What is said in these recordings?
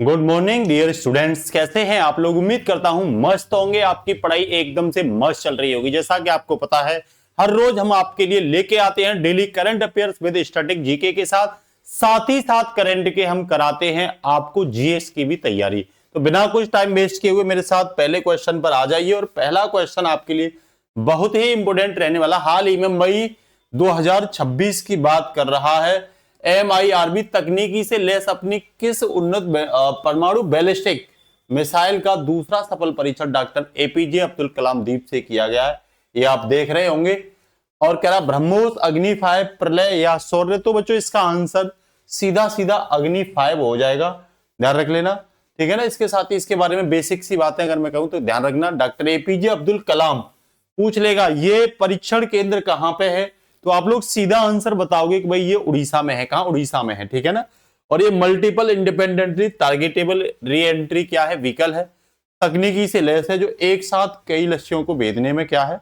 Good morning dear students, कैसे हैं आप लोग। उम्मीद करता हूं मस्त होंगे। आपकी पढ़ाई एकदम से मस्त चल रही होगी। जैसा कि आपको पता है, हर रोज हम आपके लिए लेके आते हैं daily current affairs with static GK के साथ ही साथ करंट के हम कराते हैं आपको जीएस की भी तैयारी। तो बिना कुछ टाइम वेस्ट किए हुए मेरे साथ पहले क्वेश्चन पर आ जाइए। और पहला क्वेश्चन आपके लिए बहुत ही इंपोर्टेंट रहने वाला, हाल ही में मई 2026 की बात कर रहा है। MIRV तकनीकी से लैस अपनी किस उन्नत परमाणु बैलिस्टिक मिसाइल का दूसरा सफल परीक्षण डॉक्टर एपीजे अब्दुल कलाम द्वीप से किया गया है, ये आप देख रहे होंगे। और कह रहा ब्रह्मोस, अग्नि 5, प्रलय या शौर्य। तो बच्चों इसका आंसर सीधा सीधा अग्नि 5 हो जाएगा, ध्यान रख लेना, ठीक है ना। इसके साथ ही इसके बारे में बेसिक सी बातें अगर मैं कहूं तो ध्यान रखना, डॉक्टर एपीजे अब्दुल कलाम पूछ लेगा ये परीक्षण केंद्र कहां पे है, तो आप लोग सीधा आंसर बताओगे कि भाई ये उड़ीसा में है। कहां? उड़ीसा में है, ठीक है ना। और ये multiple independently targetable re entry क्या है? व्हीकल है। तकनीकी से लैस है जो एक साथ कई लक्ष्यों को भेदने में क्या है?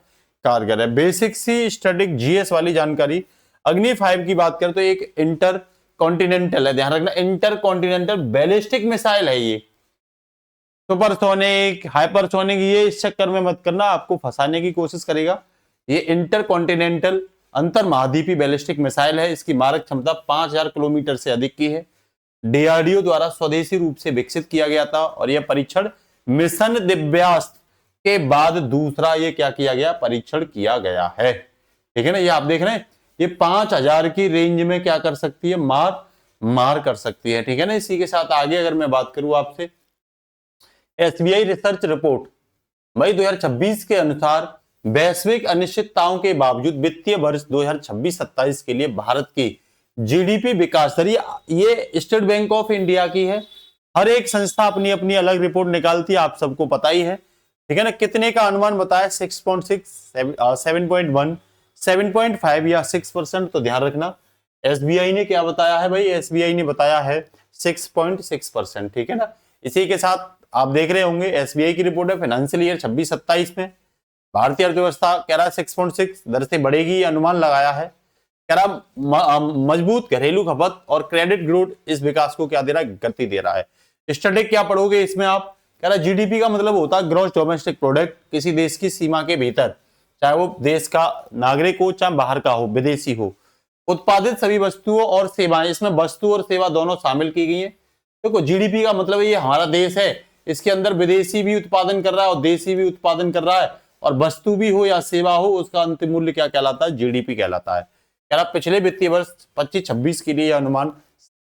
कारगर है। बेसिक सी स्टैटिक जीएस वाली जानकारी। अग्नि 5 की बात करें तो एक इंटर कॉन्टिनेंटल है, ध्यान रखना, इंटर कॉन्टिनेंटल बैलिस्टिक मिसाइल है। ये सुपरसोनिक, हाइपरसोनिक, ये इस चक्कर में मत करना, आपको फंसाने की कोशिश करेगा। ये इंटर कॉन्टिनेंटल अंतर महाद्वीपीय बैलिस्टिक मिसाइल है। इसकी मारक क्षमता 5000 किलोमीटर से अधिक की है। डीआरडीओ द्वारा स्वदेशी रूप से विकसित किया गया था और यह परीक्षण मिशन दिव्यास्त्र के बाद दूसरा ये क्या किया गया? परीक्षण किया गया है, ठीक है ना। ये आप देख रहे हैं, ये 5000 की रेंज में क्या कर सकती है? मार कर सकती है, ठीक है ना। इसी के साथ आगे अगर मैं बात करूं आपसे, एसबीआई रिसर्च रिपोर्ट मई 2026 के अनुसार वैश्विक अनिश्चितताओं के बावजूद वित्तीय वर्ष 2026-27 के लिए भारत की जीडीपी विकास दर, ये स्टेट बैंक ऑफ इंडिया की है। हर एक संस्था अपनी अपनी अलग रिपोर्ट निकालती है, आप सबको पता ही है, ठीक है ना। कितने का अनुमान बताया? 6.6, 7.1, 7.5 या 6%। तो ध्यान रखना, एसबीआई ने क्या बताया है भाई? एसबीआई ने बताया है 6.6%, ठीक है ना। इसी के साथ आप देख रहे होंगे एसबीआई की रिपोर्ट है फाइनेंशियल ईयर 26-27 में भारतीय अर्थव्यवस्था कह रहा है 6.6 दर से बढ़ेगी, अनुमान लगाया है। कह रहा मजबूत घरेलू खपत और क्रेडिट ग्रोथ इस विकास को क्या दे रहा है? गति दे रहा है। स्टैटिक क्या पढ़ोगे इसमें आप? कह रहा जीडीपी का मतलब होता है ग्रॉस डोमेस्टिक प्रोडक्ट, किसी देश की सीमा के भीतर, चाहे वो देश का नागरिक हो चाहे बाहर का हो, विदेशी हो, उत्पादित सभी वस्तुओं और सेवाएं, इसमें वस्तु और सेवा दोनों शामिल की गई है। देखो जीडीपी का मतलब ये हमारा देश है, इसके अंदर विदेशी भी उत्पादन कर रहा है और देशी भी उत्पादन कर रहा है, और वस्तु भी हो या सेवा हो, उसका अंतिम मूल्य क्या कहलाता है? जीडीपी कहलाता है। कह रहा पिछले वित्तीय वर्ष 25-26 के लिए अनुमान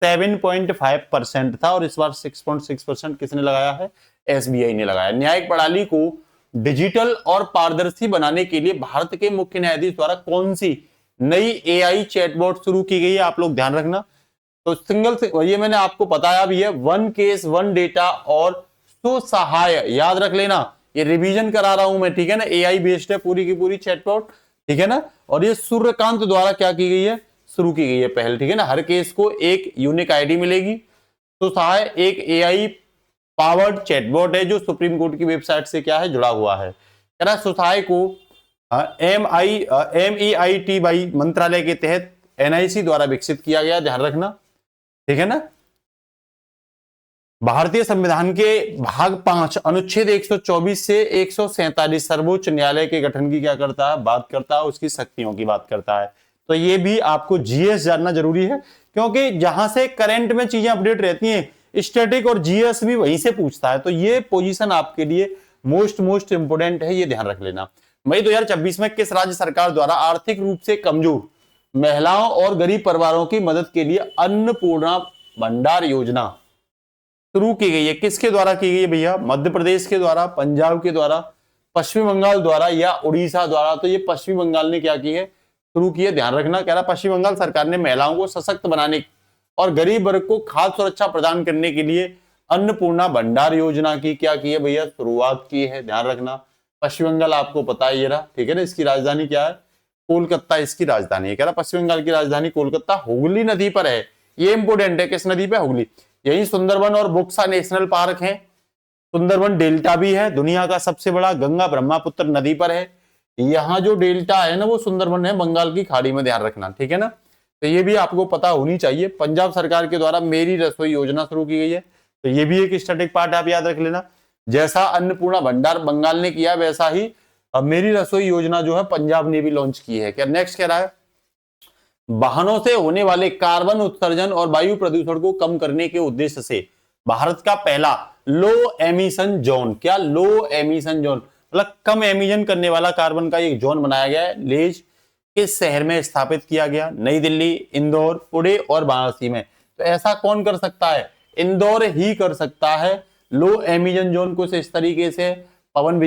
7.5% था और इस बार 6.6% किसने लगाया है? एसबीआई ने लगाया। न्यायिक प्रणाली को डिजिटल और पारदर्शी बनाने के लिए भारत के मुख्य न्यायाधीश द्वारा कौन सी नई एआई चैटबॉट शुरू की गई है? आप लोग ध्यान रखना। तो सिंगल से, ये मैंने आपको बताया भी है, 1 केस 1 डेटा और सुसहाय, याद रख लेना, ये रिवीजन करा रहा हूं मैं, ठीक है ना। एआई बेस्ड है पूरी की पूरी चैटबॉट, ठीक है ना। और ये सूर्यकांत द्वारा क्या की गई है? शुरू की गई है पहल, ठीक है ना। हर केस को एक यूनिक आईडी मिलेगी। सुसहाय एक एआई पावर्ड चैटबॉट है जो सुप्रीम कोर्ट की वेबसाइट से क्या है? जुड़ा हुआ है। कह रहा सुसहाय को MEITY मंत्रालय के तहत एनआईसी द्वारा विकसित किया गया, ध्यान रखना, ठीक है ना। भारतीय संविधान के भाग 5 अनुच्छेद 124 से 147 सर्वोच्च न्यायालय के गठन की क्या करता है? बात करता है, उसकी शक्तियों की बात करता है। तो ये भी आपको जीएस जानना जरूरी है, क्योंकि जहां से करंट में चीजें अपडेट रहती हैं, स्टैटिक और जीएस भी वहीं से पूछता है। तो ये पोजीशन आपके लिए मोस्ट इंपोर्टेंट है, ये ध्यान रख लेना। मई 2026 में किस राज्य सरकार द्वारा आर्थिक रूप से कमजोर महिलाओं और गरीब परिवारों की मदद के लिए अन्नपूर्णा भंडार योजना शुरू की गई है? किसके द्वारा की गई है भैया? मध्य प्रदेश के द्वारा, पंजाब के द्वारा, पश्चिम बंगाल द्वारा या उड़ीसा द्वारा? तो ये पश्चिम बंगाल ने क्या की है? शुरू की है, ध्यान रखना। कह रहा पश्चिम बंगाल सरकार ने महिलाओं को सशक्त बनाने और गरीब वर्ग को खाद्य सुरक्षा प्रदान करने के लिए अन्नपूर्णा भंडार योजना की क्या की है भैया? शुरुआत की है, ध्यान रखना। पश्चिम बंगाल आपको पता है ये रहा, ठीक है ना। इसकी राजधानी क्या है? कोलकाता इसकी राजधानी है। कह रहा पश्चिम बंगाल की राजधानी कोलकाता हुगली नदी पर है। ये इंपोर्टेंट है, किस नदी पे? हुगली। यही सुंदरवन और बुक्सा नेशनल पार्क है। सुंदरवन डेल्टा भी है, दुनिया का सबसे बड़ा, गंगा ब्रह्मपुत्र नदी पर है। यहाँ जो डेल्टा है ना वो सुंदरवन है, बंगाल की खाड़ी में, ध्यान रखना, ठीक है ना। तो ये भी आपको पता होनी चाहिए। पंजाब सरकार के द्वारा मेरी रसोई योजना शुरू की गई है। तो ये भी एक स्टैटिक पार्ट आप याद रख लेना। जैसा अन्नपूर्णा भंडार बंगाल ने किया वैसा ही अब मेरी रसोई योजना जो है पंजाब ने भी लॉन्च की है। क्या नेक्स्ट कह रहा है, वाहनों से होने वाले कार्बन उत्सर्जन और वायु प्रदूषण को कम करने के उद्देश्य से भारत का पहला लो एमिशन जोन, क्या लो एमिशन जोन मतलब कम एमिशन करने वाला कार्बन का एक जोन बनाया गया है, लेज किस शहर में स्थापित किया गया, नई दिल्ली, इंदौर, पुणे और वाराणसी में। तो ऐसा कौन कर सकता है, इंदौर ही कर सकता है लो एमिशन जोन को। इस तरीके से पवन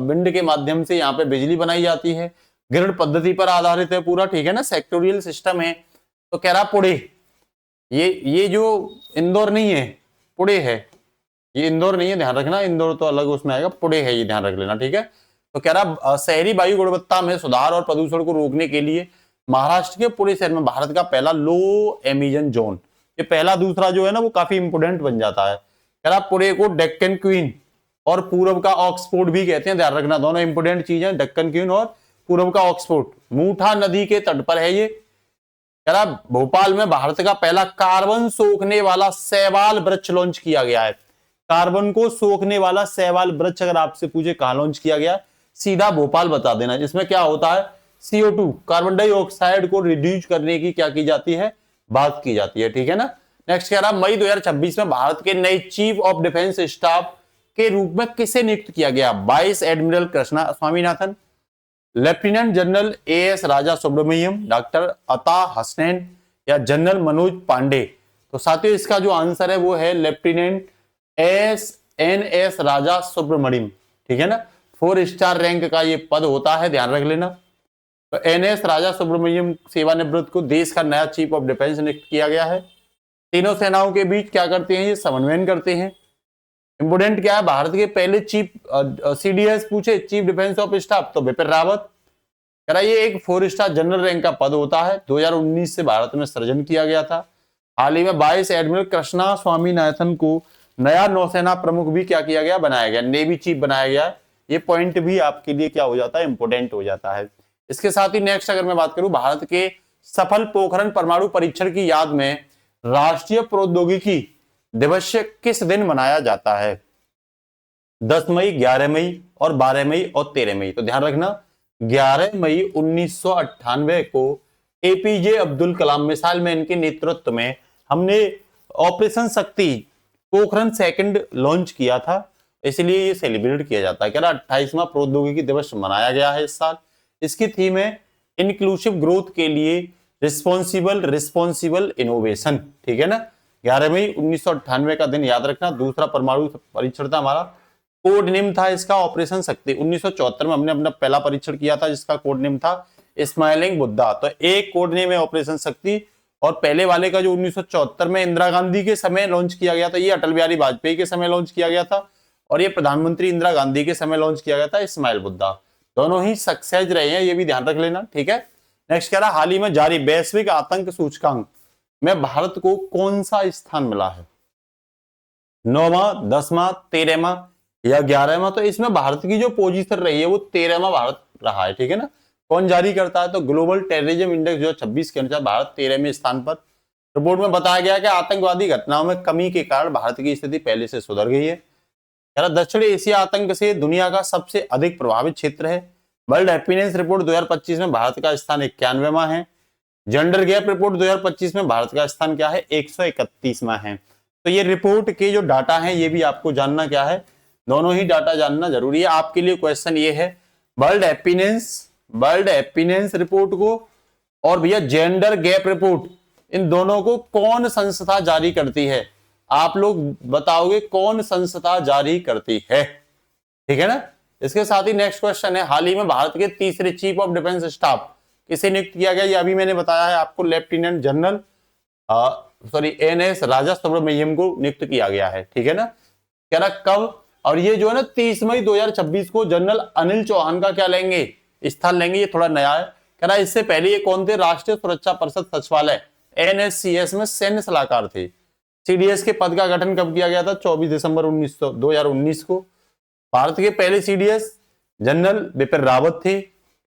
विंड के माध्यम से यहाँ पे बिजली बनाई जाती है, ग्रिड पद्धति पर आधारित है पूरा, ठीक है ना, सेक्टोरियल सिस्टम है। तो कह रहा पुणे, ये जो इंदौर नहीं है पुणे है, ये इंदौर नहीं है, ध्यान रखना, इंदौर तो अलग उसमें आएगा, पुणे है, ये ध्यान रख लेना, ठीक है। तो कह रहा शहरी वायु गुणवत्ता में सुधार और प्रदूषण को रोकने के लिए महाराष्ट्र के पुणे शहर में भारत का पहला लो एमिशन जोन, ये पहला दूसरा जो है ना वो काफी इंपोर्टेंट बन जाता है। कह रहा पुणे को डेक्कन क्वीन और पूर्व का ऑक्सफोर्ड भी कहते हैं, ध्यान रखना, दोनों इंपोर्टेंट चीज है, डेक्कन क्वीन और पूर्व का ऑक्सफोर्ड। मूठा नदी के तट पर है ये। कह रहा भोपाल में भारत का पहला कार्बन सोखने वाला शैवाल वृक्ष लॉन्च किया गया है। कार्बन को सोखने वाला शैवाल वृक्ष अगर आपसे पूछे कहां लॉन्च किया गया, सीधा भोपाल बता देना। जिसमें क्या होता है, CO2 कार्बन डाइऑक्साइड को रिड्यूस करने की क्या की जाती है, बात की जाती है, ठीक है ना। नेक्स्ट कह रहा मई 2026 में भारत के नए चीफ ऑफ डिफेंस स्टाफ के रूप में किसे नियुक्त किया गया, vice admiral Krishna Swaminathan, lieutenant general AS राजा सुब्रमण्यम, डॉक्टर अता हसनैन या जनरल मनोज पांडे। तो साथियों इसका जो आंसर है वो है लेफ्टिनेंट NS राजा सुब्रमण्यम, ठीक है ना, 4 स्टार रैंक का ये पद होता है, ध्यान रख लेना। तो NS राजा सुब्रमण्यम सेवानिवृत्त को देश का नया चीफ ऑफ डिफेंस नियुक्त किया गया है। तीनों सेनाओं के बीच क्या करते हैं, ये समन्वयन करते हैं। इंपोर्टेंट क्या है, भारत के पहले चीफ CDS पूछे चीफ डिफेंस ऑफ स्टाफ, तो बिपिन रावत। कह रहा ये एक 4 स्टार जनरल रैंक का पद होता है, 2019 से भारत में सृजन किया गया था। हाल ही में वाइस एडमिरल कृष्णा स्वामीनाथन को नया नौसेना प्रमुख भी क्या किया गया, बनाया गया, नेवी चीफ बनाया गया। ये पॉइंट भी आपके लिए क्या हो जाता है, इंपोर्टेंट हो जाता है। इसके साथ ही नेक्स्ट अगर मैं बात करूं, भारत के सफल पोखरण परमाणु परीक्षण की याद में राष्ट्रीय प्रौद्योगिकी दिवस किस दिन मनाया जाता है, 10 मई, 11 मई और 12 मई और 13 मई। तो ध्यान रखना 11 मई 1998 को APJ Abdul Kalam missile man के नेतृत्व में हमने ऑपरेशन शक्ति पोखरण सेकंड लॉन्च किया था, इसलिए ये सेलिब्रेट किया जाता है। कह रहा 28वां प्रौद्योगिकी दिवस मनाया गया है इस साल। इसकी थीम है इंक्लूसिव ग्रोथ के लिए रिस्पॉन्सिबल इनोवेशन, ठीक है ना। 11 मई 1998 का दिन याद रखना। दूसरा परमाणु परीक्षण था हमारा, कोड नेम था इसका ऑपरेशन शक्ति। 1974 में हमने अपना पहला परीक्षण किया था जिसका कोड नेम था स्माइलिंग बुद्धा। तो एक कोड नेम है ऑपरेशन शक्ति, और पहले वाले का जो 1974 में इंदिरा गांधी के समय लॉन्च किया गया था, ये अटल बिहारी वाजपेयी के समय लॉन्च किया गया था, और ये प्रधानमंत्री इंदिरा गांधी के समय लॉन्च किया गया था स्माइल बुद्धा। दोनों ही सक्सेस रहे हैं, ये भी ध्यान रख लेना, ठीक है। नेक्स्ट कह रहा हाल ही में जारी वैश्विक आतंक सूचकांक में भारत को कौन सा स्थान मिला है, 9वां, 10वां, 13वां या 11वां। तो इसमें भारत की जो पोजीशन रही है वो 13वां भारत रहा है, ठीक है ना। कौन जारी करता है, तो ग्लोबल टेररिज्म इंडेक्स 2026 के अनुसार भारत 13वें स्थान पर। रिपोर्ट में बताया गया कि आतंकवादी घटनाओं में कमी के कारण भारत की स्थिति पहले से सुधर गई है। दक्षिण एशिया आतंक से दुनिया का सबसे अधिक प्रभावित क्षेत्र है। वर्ल्ड हैप्पीनेस रिपोर्ट 2025 में भारत का स्थान 91वां है। जेंडर गैप रिपोर्ट 2025 में भारत का स्थान क्या है, 131वां है। तो ये रिपोर्ट के जो डाटा हैं ये भी आपको जानना क्या है, दोनों ही डाटा जानना जरूरी है। आपके लिए क्वेश्चन ये है वर्ल्ड हैप्पीनेस रिपोर्ट को और भैया जेंडर गैप रिपोर्ट, इन दोनों को कौन संस्था जारी करती है, आप लोग बताओगे कौन संस्था जारी करती है, ठीक है ना। इसके साथ ही नेक्स्ट क्वेश्चन है, हाल ही में भारत के तीसरे चीफ ऑफ डिफेंस स्टाफ किसे नियुक्त किया गया, ये अभी मैंने बताया है आपको, लेफ्टिनेंट जनरल NS राजा सुब्रमण्यम को नियुक्त किया गया है, ठीक है ना। कह रहा कब, और ये जो है ना 30 मई 2026 को जनरल अनिल चौहान का क्या लेंगे, स्थान लेंगे, ये थोड़ा नया है। कह रहा इससे पहले ये कौन थे, राष्ट्रीय सुरक्षा परिषद सचिवालय NSCS में सैन्य सलाहकार थे। CDS के पद का गठन कब किया गया था, 24 दिसंबर 2019 को। भारत के पहले CDS जनरल बिपिन रावत थे।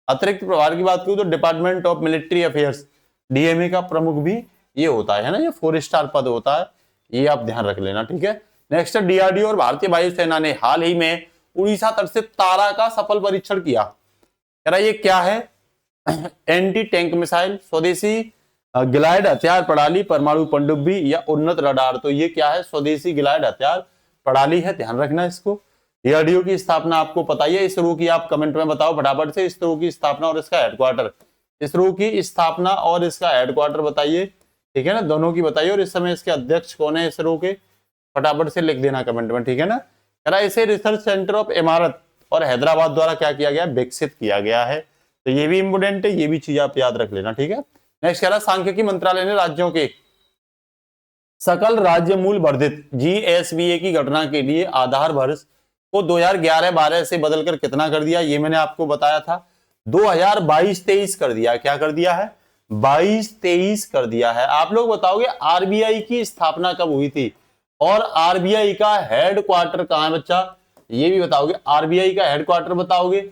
अतिरिक्त प्रभार की बात करूं तो department of military affairs DMA का प्रमुख भी ये होता है ना, ये 4 स्टार पद होता है। ये आप ध्यान रख लेना, ठीक है। नेक्स्ट, डीआरडीओ और भारतीय वायुसेना ने हाल ही में उड़ीसा तट से तारा का सफल परीक्षण किया। कह रहा ये क्या है? एंटी टैंक मिसाइल, स्वदेशी ग्लाइड हथियार प्रणाली, परमाणु पनडुब्बी या उन्नत रडार। तो ये क्या है? स्वदेशी ग्लाइड हथियार प्रणाली है, ध्यान रखना इसको। डीआरडीओ की स्थापना आपको पता ही है, इसरो की, आप कमेंट में बताओ फटाफट से। इसरो की स्थापना और इसका हेडक्वार्टर, इसरो की स्थापना और इसका हेडक्वार्टर बताइए, ठीक है ना, दोनों की बताइए। और इस समय इसके अध्यक्ष कौन है इसरो के? फटाफट से लिख देना कमेंट में, ठीक है ना। कह रहा इसे रिसर्च सेंटर ऑफ इमारत और हैदराबाद द्वारा क्या किया गया? विकसित किया गया है। तो ये भी इंपोर्टेंट है, ये भी चीज आप याद रख लेना, ठीक है। नेक्स्ट कह रहा सांख्यिकी मंत्रालय ने राज्यों के सकल राज्य मूल वर्धित जीएसबीए की गणना के लिए आधार वर्ष को 2011-12 से बदलकर कितना कर दिया? ये मैंने आपको बताया था, 2022-23 कर दिया। क्या कर दिया है? 22-23 कर दिया है। आप लोग बताओगे आरबीआई की स्थापना कब हुई थी और आरबीआई का हेडक्वार्टर कहां है बच्चा? ये भी बताओगे। आरबीआई का हेडक्वार्टर बताओगे,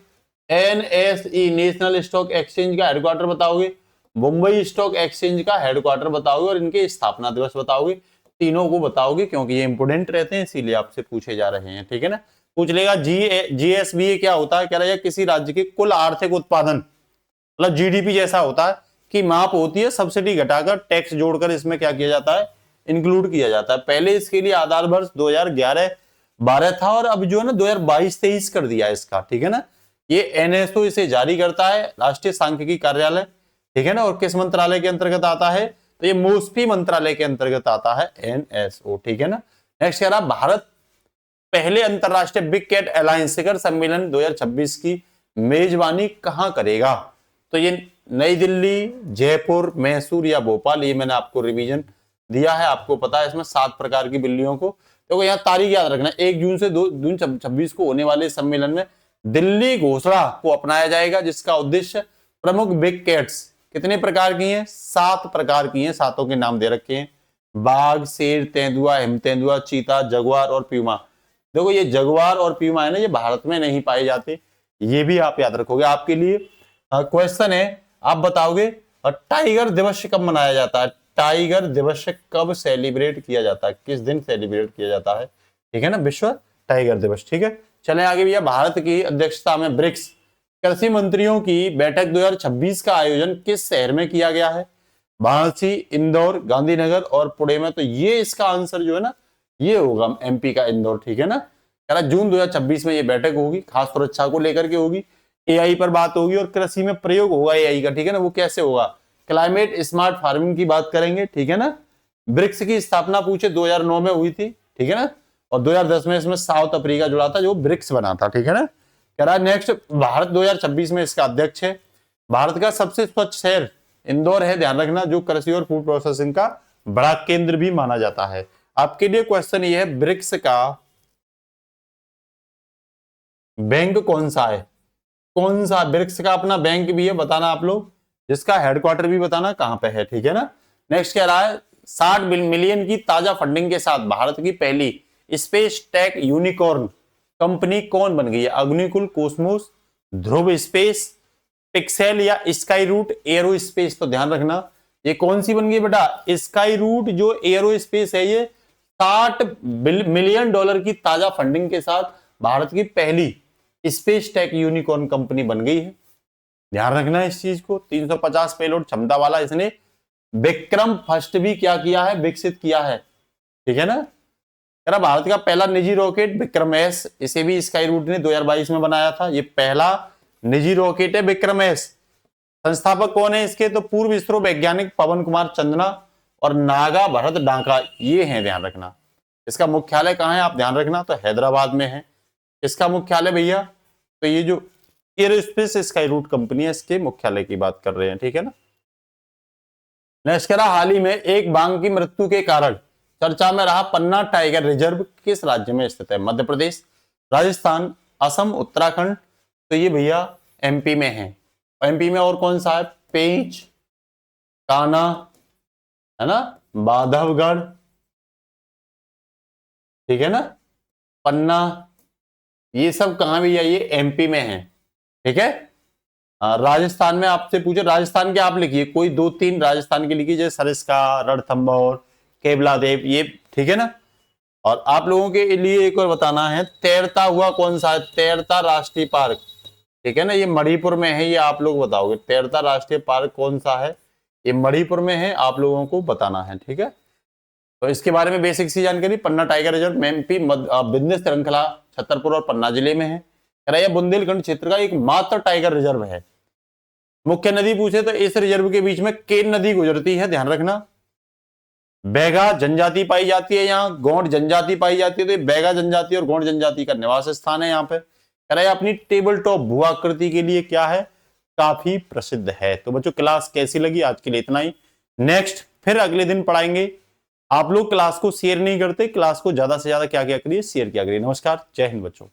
एनएसई नेशनल स्टॉक एक्सचेंज का हेडक्वार्टर बताओगे, मुंबई स्टॉक एक्सचेंज का हेडक्वार्टर बताओगे और इनके स्थापना दिवस बताओगे। तीनों को बताओगे क्योंकि ये इंपोर्टेंट रहते हैं, इसीलिए आपसे पूछे जा रहे हैं, ठीक है ना। पूछ लेगा जीएसबीए क्या होता है? कह रहा है किसी राज्य के कुल आर्थिक उत्पादन, मतलब जीडीपी जैसा होता है, की माप होती है, सब्सिडी घटाकर टैक्स जोड़कर इसमें क्या किया जाता है? इंक्लूड किया जाता है। पहले इसके लिए आधार वर्ष 2011-12 था और अब जो है ना 2022-23 कर दिया इसका, ठीक है ना। ये एनएसओ इसे जारी करता है, राष्ट्रीय सांख्यिकी कार्यालय, ठीक है ना। और किस मंत्रालय के अंतर्गत आता है? तो ये मोस्पी मंत्रालय के अंतर्गत आता है, एनएसओ, ठीक है ना। नेक्स्ट कह रहा भारत पहले अंतरराष्ट्रीय बिग कैट अलायंस शिखर सम्मेलन 2026 की मेजबानी कहां करेगा? तो ये नई दिल्ली, जयपुर, मैसूर या भोपाल। ये मैंने आपको रिवीजन दिया है, आपको पता है इसमें 7 प्रकार की बिल्लियों को। देखो यहाँ तारीख याद रखना, 1 जून से 2 जून 26 को होने वाले सम्मेलन में दिल्ली घोषणा को अपनाया जाएगा, जिसका उद्देश्य प्रमुख बिग कैट्स, कितने प्रकार की हैं? 7 प्रकार की हैं, 7 के नाम दे रखे हैं, बाघ, शेर, तेंदुआ, हिमतेंदुआ, चीता, जगुआर और प्यूमा। देखो ये जगुआर और प्यूमा है ना, ये भारत में नहीं पाए जाते, ये भी आप याद रखोगे। आपके लिए क्वेश्चन है, आप बताओगे टाइगर दिवस कब मनाया जाता है? टाइगर दिवस कब सेलिब्रेट किया जाता है? किस दिन सेलिब्रेट किया जाता है? ठीक है ना, विश्व टाइगर दिवस, ठीक है। चले आगे भैया। भारत की अध्यक्षता में ब्रिक्स कृषि मंत्रियों की बैठक 2026 का आयोजन किस शहर में किया गया है? वाराणसी, इंदौर, गांधीनगर और पुणे में। तो ये इसका आंसर जो है ना, ये होगा एमपी का इंदौर, ठीक है ना। कह रहा जून 2026 में ये बैठक होगी, खास सुरक्षा को लेकर के होगी, एआई पर बात होगी और कृषि में प्रयोग होगा एआई का, ठीक है ना। वो कैसे होगा? क्लाइमेट स्मार्ट फार्मिंग की बात करेंगे, ठीक है ना। ब्रिक्स की स्थापना पूछे 2009 में हुई थी, ठीक है ना, और 2010 में इसमें साउथ अफ्रीका जुड़ा था जो ब्रिक्स बना था, ठीक है ना। कह रहा है नेक्स्ट, भारत 2026 में इसका अध्यक्ष है। भारत का सबसे स्वच्छ शहर इंदौर है, ध्यान रखना, जो कृषि और फूड प्रोसेसिंग का बड़ा केंद्र भी माना जाता है। आपके लिए क्वेश्चन ये है, ब्रिक्स का बैंक कौन सा है? कौन सा ब्रिक्स का अपना बैंक भी है, बताना आप लोग, जिसका हेडक्वार्टर भी बताना कहां पे है, ठीक है ना। नेक्स्ट कह रहा है 60 मिलियन की ताजा फंडिंग के साथ भारत की पहली स्पेस टेक यूनिकॉर्न कंपनी कौन बन गई है? अग्निकुल, कोस्मोस, ध्रुव स्पेस, पिक्सेल या स्काई रूट एरो स्पेस। तो ध्यान रखना ये कौन सी बन गई बेटा? स्काई रूट जो एरो स्पेस है, ये 60 मिलियन डॉलर की ताजा फंडिंग के साथ भारत की पहली स्पेस टेक यूनिकॉर्न कंपनी बन गई है, ध्यान रखना इस चीज को। 350 पेलोड क्षमता वाला इसने विक्रम फर्स्ट भी क्या किया है? विकसित किया है, ठीक है ना। भारत का पहला निजी रॉकेट विक्रम एस, इसे भी स्काई रूट ने 2022 में बनाया था। ये पहला निजी रॉकेट है विक्रम एस। संस्थापक कौन है इसके? तो पूर्व इसरो वैज्ञानिक पवन कुमार चंद्रा और नागा भरत डांका, ये हैं, ध्यान रखना। इसका मुख्यालय कहां है? आप ध्यान रखना, तो हैदराबाद में है इसका मुख्यालय भैया। तो ये जो एरोस्पेस स्काई रूट कंपनी है, इसके मुख्यालय की बात कर रहे हैं, ठीक है ना। नेक्स्ट करा, हाल ही में एक बाघ की मृत्यु के कारण चर्चा में रहा पन्ना टाइगर रिजर्व किस राज्य में स्थित है? मध्य प्रदेश, राजस्थान, असम, उत्तराखंड। तो ये भैया एमपी में है। एमपी में और कौन सा है? पेंच, कान्हा, है ना, बांधवगढ़, ठीक है ना, पन्ना, ये सब कहां भैया? ये एमपी में है, ठीक है। राजस्थान में आपसे पूछे, राजस्थान के आप लिखिए, कोई 2-3 राजस्थान के लिखिए, जैसे सरिस्का, रणथंभौर, केवलादेव, ये ठीक है ना। और आप लोगों के लिए एक और बताना है, तैरता हुआ कौन सा है, तैरता राष्ट्रीय पार्क, ठीक है ना, ये मणिपुर में है, ये आप लोग बताओगे। तैरता राष्ट्रीय पार्क कौन सा है, ये मणिपुर में है, आप लोगों को बताना है, ठीक है। तो इसके बारे में बेसिक सी जानकारी, पन्ना टाइगर रिजर्व एमपी विंध्य श्रृंखला छतरपुर और पन्ना जिले में है। यह बुंदेलखंड क्षेत्र का एकमात्र टाइगर रिजर्व है। मुख्य नदी पूछे तो इस रिजर्व के बीच में केन नदी गुजरती है, ध्यान रखना। बैगा जनजाति पाई जाती है, यहाँ गौंड जनजाति पाई जाती है, तो बैगा जनजाति और गौंड जनजाति का निवास स्थान है यहाँ पे। अपनी टेबल टॉप भू आकृति के लिए क्या है, काफी प्रसिद्ध है। तो बच्चों क्लास कैसी लगी, आज के लिए इतना ही। नेक्स्ट फिर अगले दिन पढ़ाएंगे। आप लोग क्लास को शेयर नहीं करते, क्लास को ज्यादा से ज्यादा क्या करिए, शेयर किया करिए। नमस्कार, जय हिंद बच्चों।